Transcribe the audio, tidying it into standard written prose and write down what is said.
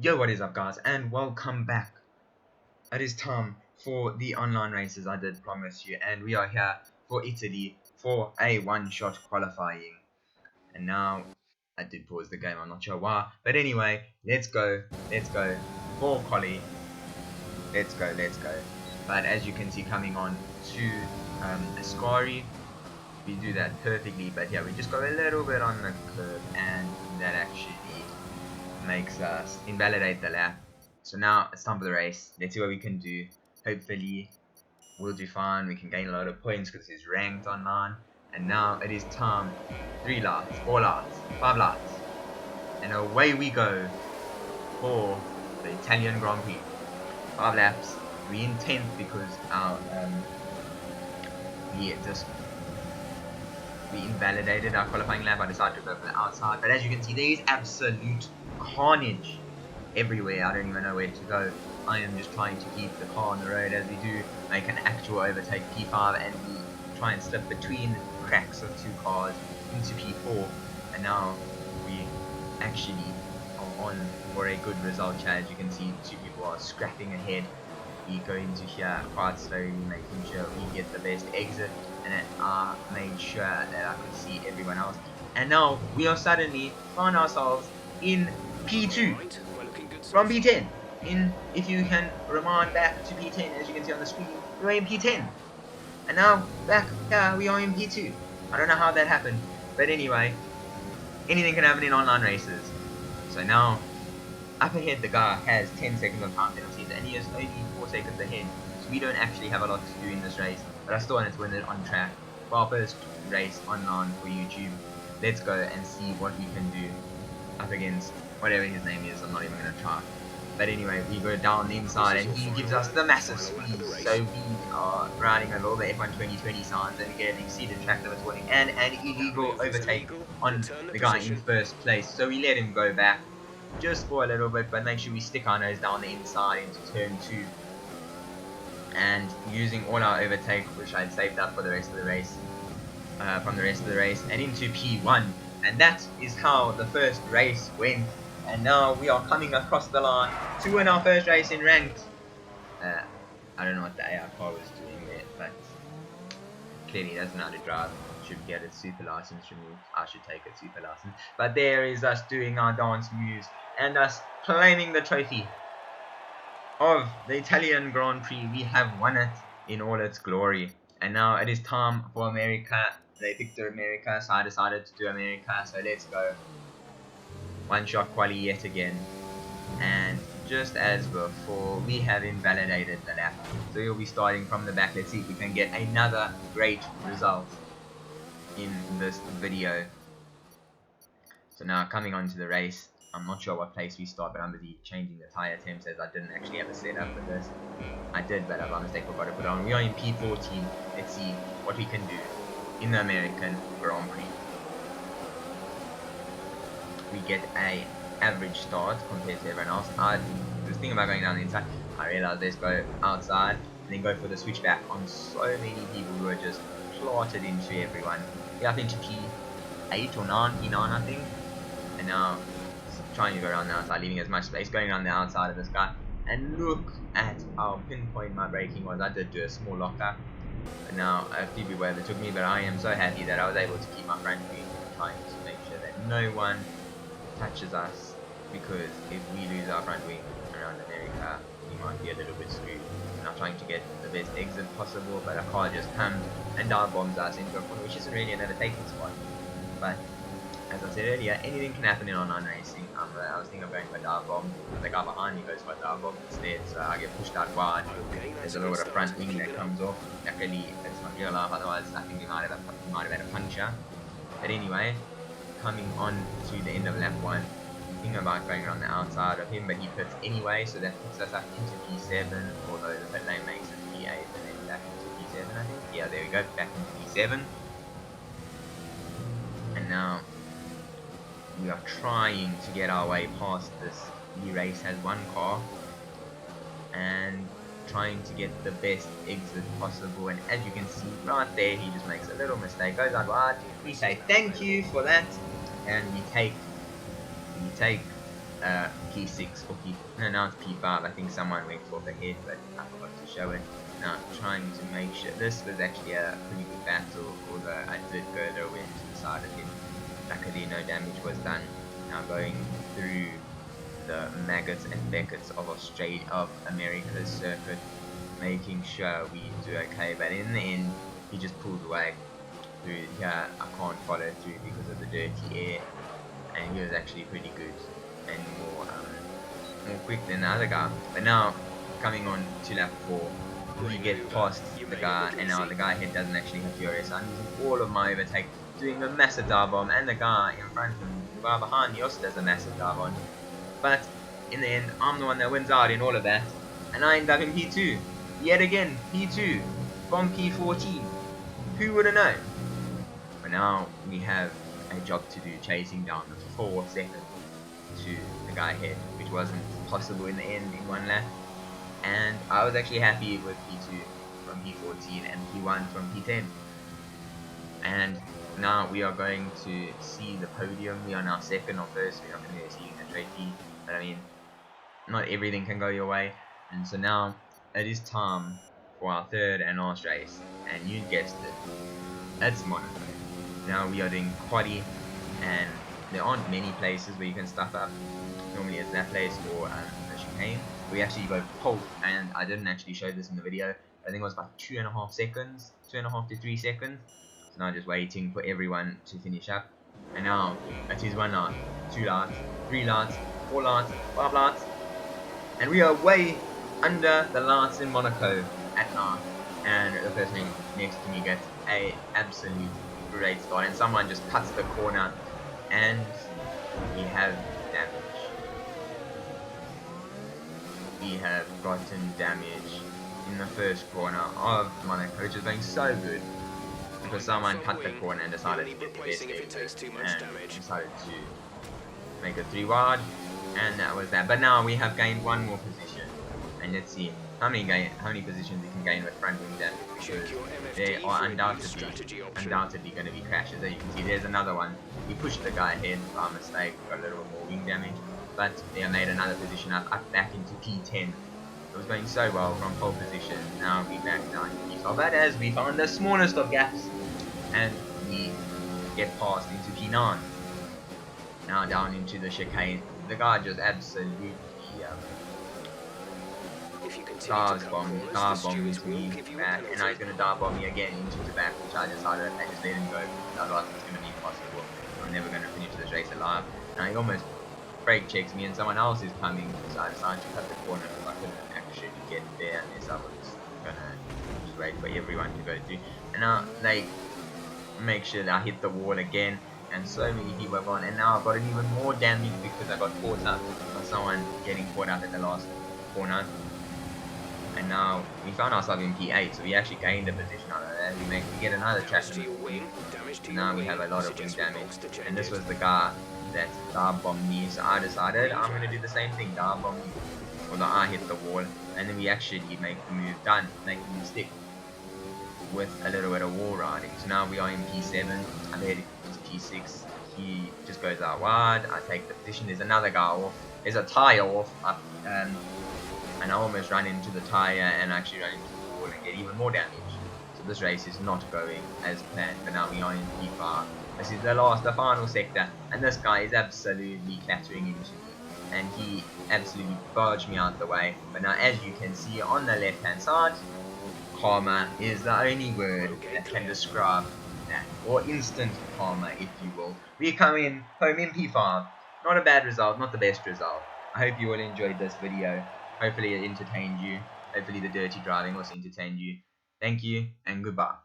Yo, what is up, guys, and welcome back. It is time for the online races I did promise you, and we are here for Italy for a one-shot qualifying. And now, I did pause the game, I'm not sure why, but anyway, let's go for quali. Let's go. But as you can see, coming on to Ascari, we do that perfectly, but yeah, we just go a little bit on the curve, and that actually makes us invalidate the lap. So now it's time for the race. Let's see what we can do. Hopefully we'll do fine. We can gain a lot of points because it's ranked online. And now it is time. 3 laps, 4 laps, 5 laps. And away we go for the Italian Grand Prix. 5 laps. We in 10th because our we invalidated our qualifying lap. I decided to go for the outside. But as you can see, there is absolute carnage everywhere. I don't even know where to go. I am just trying to keep the car on the road as we do make an actual overtake P5, and we try and slip between cracks of 2 cars into P4, and now we actually are on for a good result here. As you can see, 2 people are scrapping ahead. We go into here quite slowly, making sure we get the best exit, and then I made sure that I could see everyone else. And now we are suddenly find ourselves in P2 from P10. If you can rewind back to P10, as you can see on the screen, we are in P10. And now back here we are in P2. I don't know how that happened, but anyway, anything can happen in online races. So now up ahead the guy has 10 seconds of time penalties, and he is only 4 seconds ahead. So we don't actually have a lot to do in this race, but I still wanted to win it on track for our first race online for YouTube. Let's go and see what we can do up against whatever his name is. I'm not even going to try. But anyway, we go down the inside and he gives us the massive speed. So we are riding over all the F1 2020 signs and get an exceeded track limits warning and an illegal overtake on the guy in first place. So we let him go back just for a little bit, but make sure we stick our nose down the inside into turn 2. And using all our overtake, which I'd saved up for the rest of the race, from the rest of the race, and into P1. And that is how the first race went. And now we are coming across the line to win our first race in ranked. I don't know what the AI car was doing there, but clearly he doesn't know how to drive. Should get a super license removed. I should take a super license. But there is us doing our dance moves and us claiming the trophy of the Italian Grand Prix. We have won it in all its glory. And now it is time for America. They picked America, so I decided to do America. So let's go. One shot quali yet again, and just as before, we have invalidated the lap, so we'll be starting from the back. Let's see if we can get another great result in this video. So now coming on to the race, I'm not sure what place we start, but I'm busy changing the tire temps as I didn't actually have a setup for this. I did, but by mistake forgot to put it on. We are in P14. Let's see what we can do in the American Grand Prix. We get a average start compared to everyone else. I was thinking about going down the inside. I realized let's go outside and then go for the switchback on so many people who are just plotted into everyone. Yeah, I think to P8 or 9, P9 I think. And now trying to go around the outside, leaving as much space, going around the outside of this guy. And look at how pinpoint my braking was. I did do a small lockup. But now a few people overtook me, but I am so happy that I was able to keep my front wheel, trying to make sure that no one touches us, because if we lose our front wing around America, we might be a little bit screwed. We're not trying to get the best exit possible, but a car just comes and dive bombs us into a corner, which isn't really an overtaking spot. But as I said earlier, anything can happen in online racing. I was thinking of going for a dive bomb. The guy behind me goes for a dive bomb instead, so I get pushed out wide. There's a little bit of front wing that comes off. Luckily, it's not real life, otherwise I think we might have had a puncture. But anyway, coming on to the end of lap 1, thinking about going around the outside of him, but he pits anyway, so that puts us up into P7, although the pit lane makes it P8 and then back into P7 I think. Yeah, there we go, back into P7. And now we are trying to get our way past this. E-Race has one car and trying to get the best exit possible, and as you can see right there, he just makes a little mistake, goes out wide. We say thank you for that, and we take P6 or P... No, now it's P5. I think someone went off ahead, but I forgot to show it. Now, trying to make sure... This was actually a pretty good battle, although I did go a little bit to the side of him. Luckily, no damage was done. Now, going through the maggots and beckets of America's circuit, making sure we do okay, but in the end, he just pulled away through here. I can't follow through because of the dirty air, and he was actually pretty good and more quick than the other guy. But now, coming on to lap 4, we get past the guy, and now the guy ahead doesn't actually have Furious. I'm using all of my overtake, doing a massive dive bomb, and the guy in front of him, the guy behind me also does a massive dive bomb. But in the end, I'm the one that wins out in all of that, and I end up in P2. Yet again, P2 from P14. Who would have known? But now we have a job to do, chasing down 4 seconds to the guy ahead, which wasn't possible in the end in one lap. And I was actually happy with P2 from P14 and P1 from P10. And now we are going to see the podium. We are now second or first. We're not going to see the trophy, but I mean, not everything can go your way. And so now it is time for our third and last race, and you guessed it, it's Monaco. Now we are doing quaddy, and there aren't many places where you can stuff up. Normally it's that place or the chicane. We actually go pole, and I didn't actually show this in the video. I think it was about 2.5 seconds, 2.5 to 3 seconds. So now just waiting for everyone to finish up. And now it is 1 light, 2 lights, 3 lights, 4 lights, 5 lights, and we are way under the lights in Monaco at night. And the person next to me gets a absolute great start, and someone just cuts the corner, and we have damage. We have gotten damage in the first corner of Monaco, which is going so good because someone cut the corner and decided to get the best and decided to make it 3 wide, and that was that. But now we have gained 1 more position, and let's see how many positions we can gain with front wing damage, because there are undoubtedly going to be crashes. As you can see, there's another one. We pushed the guy ahead by mistake, got a little more wing damage, but they made another position up back into P10. It was going so well from pole position. Now we back down to P12, but as we found the smallest of gaps, and we get passed into P9. Now down into the chicane. The guy just absolutely dive bomb into me back, and now he's gonna dive bomb me again into the back, which I decided I just let him go, otherwise it's gonna be impossible. I'm never gonna finish this race alive. Now he almost brake checks me, and someone else is coming, so I decided to cut the corner because I couldn't actually get there unless I was gonna just wait for everyone to go through. And now they make sure that I hit the wall again, and so many people have gone, and now I've gotten even more damage because I got caught up by someone getting caught up at the last corner. And now we found ourselves in P8, so we actually gained a position out of that. We get another traction. Now we have a lot of wing damage, and this was the guy that dive bombed me, so I decided I'm going to do the same thing, dive bomb me. Although I hit the wall, and then we actually make the move done, making the stick with a little bit of wall riding. So now we are in P7, I'm heading to P6. He just goes out wide, I take the position, there's another guy off, there's a tyre off, and I almost ran into the tyre and actually ran into the wall and get even more damage. So this race is not going as planned, but now we are in P5. This is the final sector, and this guy is absolutely clattering into me, and he absolutely barged me out the way. But now, as you can see on the left hand side, karma is the only word that can describe that, or instant karma if you will. We come in home in P5, not a bad result, not the best result. I hope you all enjoyed this video. Hopefully it entertained you. Hopefully the dirty driving also entertained you. Thank you and goodbye.